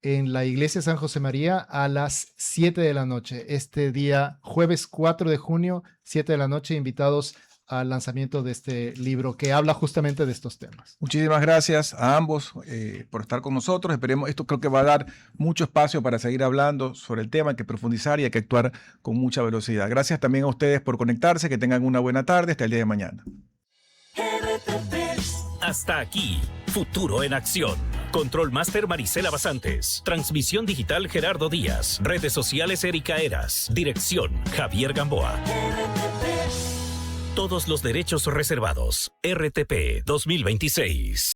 en la iglesia San José María a las 7 de la noche. Este día, jueves 4 de junio, 7 de la noche, invitados al lanzamiento de este libro que habla justamente de estos temas. Muchísimas gracias a ambos por estar con nosotros. Esperemos, esto creo que va a dar mucho espacio para seguir hablando sobre el tema, hay que profundizar y hay que actuar con mucha velocidad. Gracias también a ustedes por conectarse, que tengan una buena tarde, hasta el día de mañana. Hasta aquí, Futuro en Acción. Control Master Marisela Basantes. Transmisión digital Gerardo Díaz. Redes sociales Erika Eras. Dirección Javier Gamboa. Todos los derechos reservados. RTP 2026.